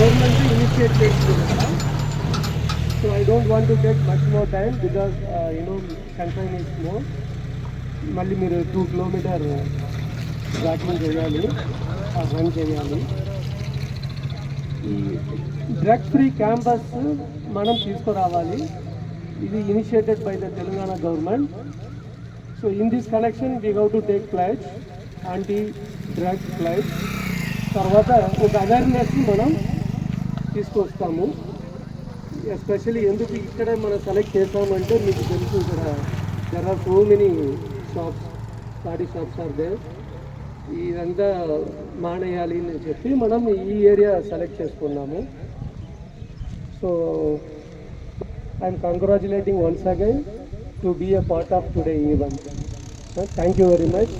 Government initiate చేస్తుంది కదా. So I don't want to take much more time because confine is more. మళ్ళీ మీరు 2 kilometre walking చేయాలి, run చేయాలి. ఈ డ్రగ్ ఫ్రీ క్యాంపస్ మనం తీసుకురావాలి. ఇది initiated by the Telangana government. So in this connection we have to take pledges, anti drug pledges. తర్వాత ఒక అవేర్నెస్ మనం తీసుకొస్తాము. ఎస్పెషల్లీ ఎందుకు ఇక్కడే మనం సెలెక్ట్ చేస్తామంటే మీకు తెలుసు, ఇక్కడ there are so many shops, sorry shops are there. ఇదంతా మానేయాలి అని చెప్పి మనం ఈ ఏరియా సెలెక్ట్ చేసుకున్నాము. So I'm congratulating once again to be a part of today event. Thank you very much.